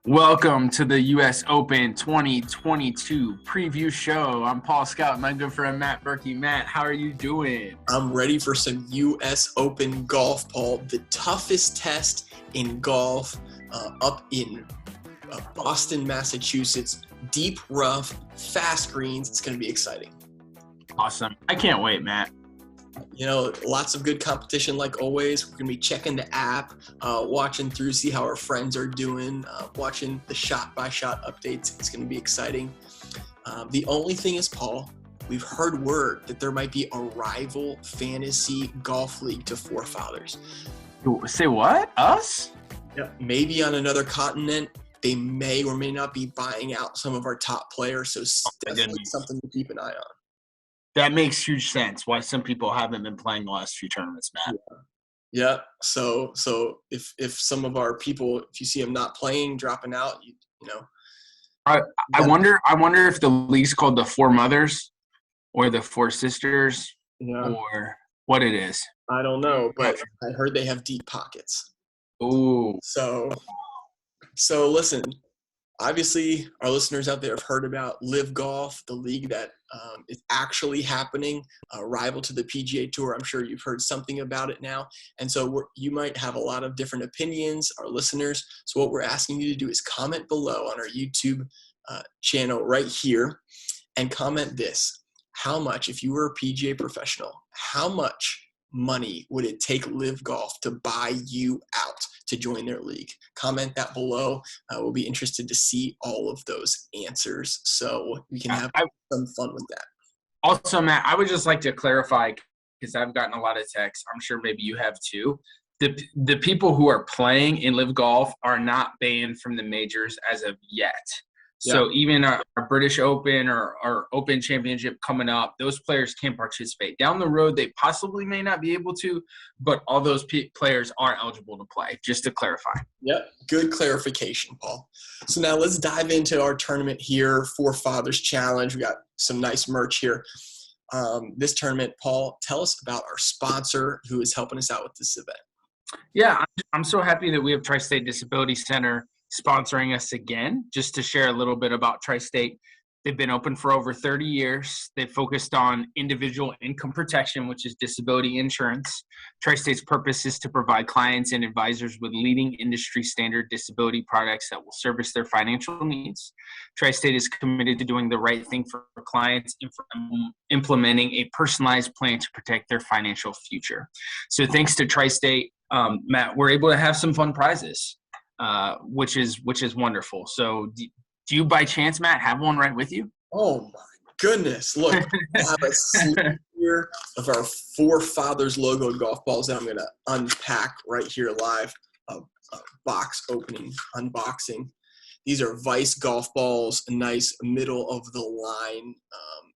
Welcome to the U.S. Open 2022 preview show. I'm Paul Scout, my good friend Matt Berkey. Matt, how are you doing? I'm ready for some U.S. Open golf, Paul. The toughest test in golf up in Boston, Massachusetts. Deep, rough, fast greens. It's going to be exciting. Awesome. I can't wait, Matt. You know, lots of good competition like always. We're going to be checking the app, watching through, see how our friends are doing, watching the shot-by-shot updates. It's going to be exciting. The only thing is, Paul, we've heard word that there might be a rival fantasy golf league to Forefathers. Say what? Us? Yeah. Maybe on another continent. They may or may not be buying out some of our top players, so definitely something to keep an eye on. That makes huge sense why some people haven't been playing the last few tournaments, Matt. Yeah. So if some of our people, if you see them not playing, dropping out, you know. I wonder if the league's called the Four Mothers or the Four Sisters or what it is. I don't know, but I heard they have deep pockets. Ooh. So listen, obviously our listeners out there have heard about Live Golf, the league that is actually happening, a rival to the PGA Tour. I'm sure you've heard something about it now. And so you might have a lot of different opinions, our listeners. So what we're asking you to do is comment below on our YouTube channel right here and comment this. How much, if you were a PGA professional, how much money would it take Live Golf to buy you out to join their league? Comment that below. We'll be interested to see all of those answers so we can have some fun with that. Also, Matt, I would just like to clarify, because I've gotten a lot of texts. I'm sure maybe you have too. The people who are playing in Live Golf are not banned from the majors as of yet. So even our British Open or our Open Championship coming up, those players can participate. Down the road, they possibly may not be able to, but all those players are eligible to play, just to clarify. Yep, good clarification, Paul. So now let's dive into our tournament here, Forefathers Challenge. We got some nice merch here. This tournament, Paul, tell us about our sponsor who is helping us out with this event. Yeah, I'm so happy that we have Tri-State Disability Center sponsoring us again. Just to share a little bit about Tri-State, they've been open for over 30 years. They've focused on individual income protection, which is disability insurance. Tri-State's purpose is to provide clients and advisors with leading industry standard disability products that will service their financial needs. Tri-State is committed to doing the right thing for clients and for implementing a personalized plan to protect their financial future. So thanks to Tri-State, Matt, we're able to have some fun prizes. Which is wonderful. So do you by chance, Matt, have one right with you? Oh my goodness. Look, I have a sleeve here of our Forefathers logo golf balls that I'm going to unpack right here live. A box opening, unboxing. These are Vice golf balls, a nice middle of the line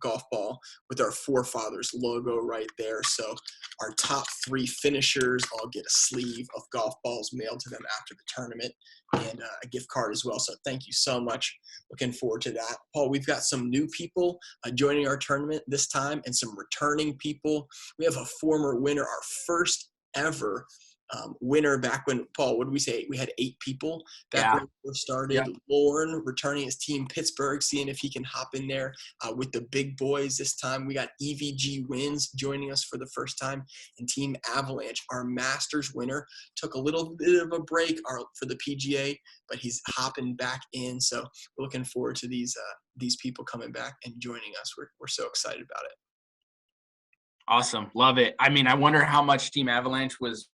golf ball with our Forefathers logo right there. So our top 3 finishers all get a sleeve of golf balls mailed to them after the tournament and a gift card as well. So thank you so much. Looking forward to that. Paul, we've got some new people joining our tournament this time and some returning people. We have a former winner, our first ever winner back when, Paul, what did we say? We had 8 people back when we started. Yeah. Lauren returning his team Pittsburgh, seeing if he can hop in there with the big boys this time. We got EVG Wins joining us for the first time, and Team Avalanche, our Masters winner, took a little bit of a break for the PGA, but he's hopping back in. So we're looking forward to these people coming back and joining us. We're so excited about it. Awesome. Love it. I mean, I wonder how much Team Avalanche was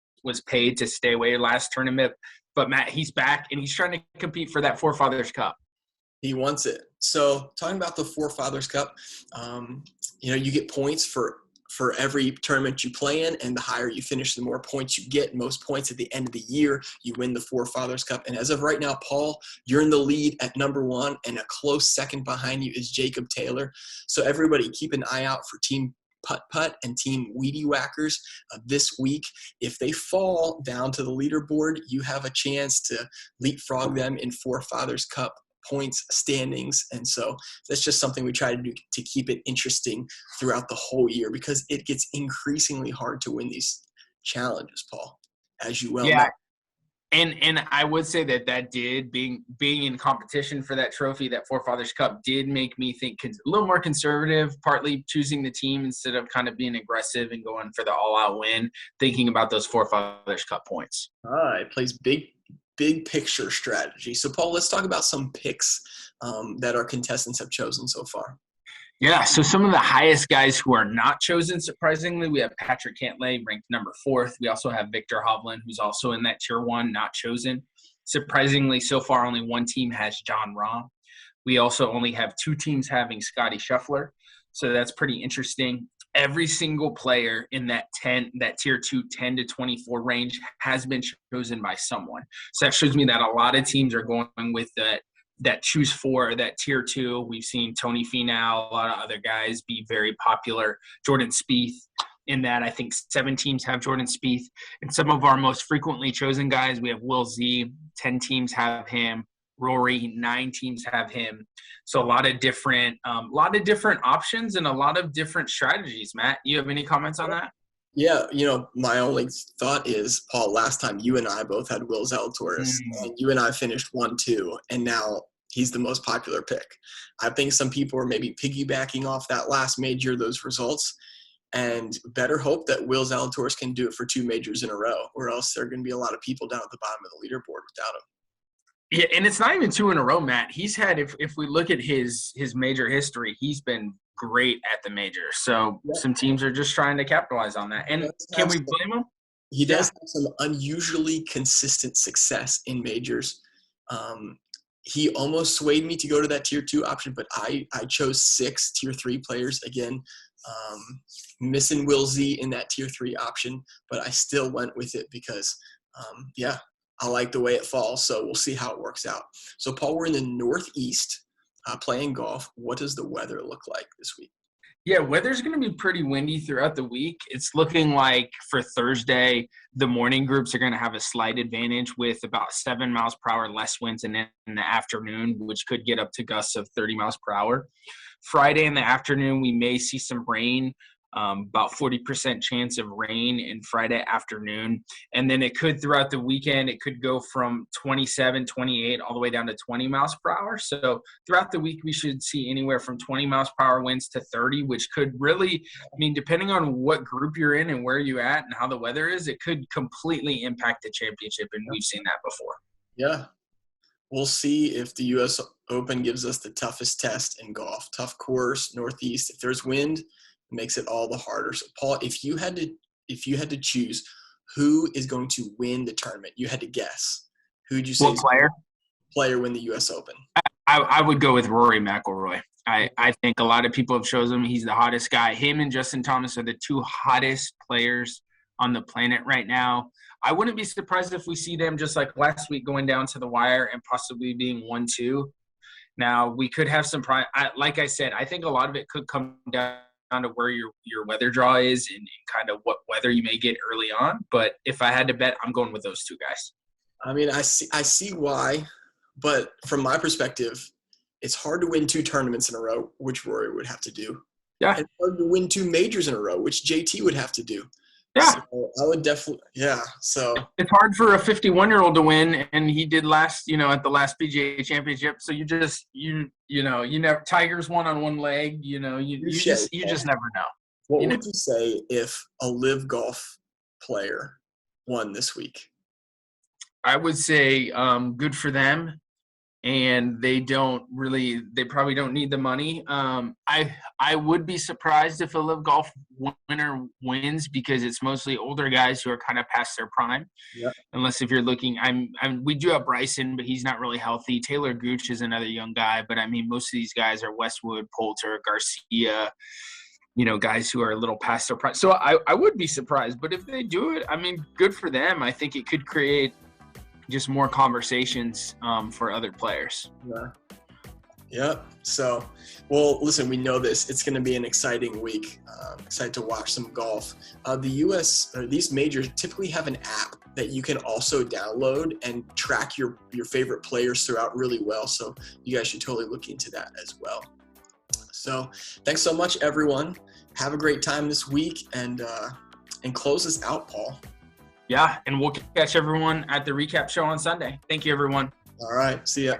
paid to stay away last tournament, but Matt, he's back and he's trying to compete for that Forefathers Cup. He wants it. So talking about the Forefathers Cup, you get points for every tournament you play in, and the higher you finish, the more points you get. Most points at the end of the year, you win the Forefathers Cup. And as of right now, Paul, you're in the lead at number 1, and a close second behind you is Jacob Taylor. So everybody keep an eye out for Team Putt Putt and Team Weedy Whackers this week. If they fall down to the leaderboard, you have a chance to leapfrog them in Forefathers Cup points standings. And so that's just something we try to do to keep it interesting throughout the whole year, because it gets increasingly hard to win these challenges, Paul, as you well know. And I would say that did being in competition for that trophy, that Forefathers Cup, did make me think a little more conservative, partly choosing the team instead of kind of being aggressive and going for the all-out win, thinking about those Forefathers Cup points. All right, plays big picture strategy. So Paul, let's talk about some picks that our contestants have chosen so far. Yeah, so some of the highest guys who are not chosen, surprisingly, we have Patrick Cantlay ranked number 4th. We also have Victor Hovland, who's also in that tier 1, not chosen. Surprisingly, so far only one team has Jon Rahm. We also only have 2 teams having Scotty Scheffler, so that's pretty interesting. Every single player in that tier 2, 10 to 24 range has been chosen by someone. So that shows me that a lot of teams are going with that choose 4, that tier 2. We've seen Tony Finau, a lot of other guys be very popular. Jordan Spieth in that. I think 7 teams have Jordan Spieth. And some of our most frequently chosen guys, we have Will Z, 10 teams have him. Rory, 9 teams have him. So a lot of different options and a lot of different strategies. Matt, you have any comments on that? Yeah, my only thought is, Paul, last time you and I both had Will Zalatoris, and you and I finished 1-2, and now he's the most popular pick. I think some people are maybe piggybacking off that last major, those results, and better hope that Will Zalatoris can do it for 2 majors in a row, or else there are going to be a lot of people down at the bottom of the leaderboard without him. Yeah, and it's not even 2 in a row, Matt. He's had, if we look at his major history, he's been great at the major. So some teams are just trying to capitalize on that. And can we blame him? He does have some unusually consistent success in majors. He almost swayed me to go to that tier 2 option, but I chose 6 tier 3 players again. Missing Will Z in that tier 3 option, but I still went with it because, I like the way it falls. So we'll see how it works out. So Paul, we're in the Northeast playing golf. What does the weather look like this week? Yeah, weather's going to be pretty windy throughout the week. It's looking like for Thursday, the morning groups are going to have a slight advantage with about 7 miles per hour less winds in the afternoon, which could get up to gusts of 30 miles per hour. Friday in the afternoon, we may see some rain, about 40% chance of rain in Friday afternoon. And then it could, throughout the weekend, it could go from 27, 28, all the way down to 20 miles per hour. So throughout the week, we should see anywhere from 20 miles per hour winds to 30, which could really, depending on what group you're in and where you're at and how the weather is, it could completely impact the championship. And we've seen that before. Yeah. We'll see if the U.S. Open gives us the toughest test in golf. Tough course, Northeast. If there's wind, it makes it all the harder. So, Paul, if you had to choose who is going to win the tournament, you had to guess. Who would you say? What player win the U.S. Open? I would go with Rory McIlroy. I think a lot of people have chosen him. He's the hottest guy. Him and Justin Thomas are the 2 hottest players on the planet right now. I wouldn't be surprised if we see them just like last week going down to the wire and possibly being 1-2. Now, we could have some prime. Like I said, I think a lot of it could come down to where your weather draw is and kind of what weather you may get early on. But if I had to bet, I'm going with those 2 guys. I see why, but from my perspective, it's hard to win 2 tournaments in a row, which Rory would have to do. Yeah. It's hard to win 2 majors in a row, which JT would have to do. Yeah. So I would definitely – yeah. So it's hard for a 51-year-old to win, and he did last, at the last PGA Championship. So you just you never – Tiger's won on one leg. You just never know. What would you say if a LIV Golf player won this week? I would say good for them. And they probably don't need the money. I would be surprised if a LIV Golf winner wins because it's mostly older guys who are kind of past their prime. Yep. Unless if you're looking, we do have Bryson, but he's not really healthy. Taylor Gooch is another young guy, but most of these guys are Westwood, Poulter, Garcia, guys who are a little past their prime. So I would be surprised, but if they do it, good for them. I think it could create just more conversations for other players. Yeah. So, well, listen, we know this. It's going to be an exciting week. Excited to watch some golf. The U.S. or these majors typically have an app that you can also download and track your favorite players throughout really well. So you guys should totally look into that as well. So thanks so much, everyone. Have a great time this week, and close us out, Paul. Yeah, and we'll catch everyone at the recap show on Sunday. Thank you, everyone. All right. See ya.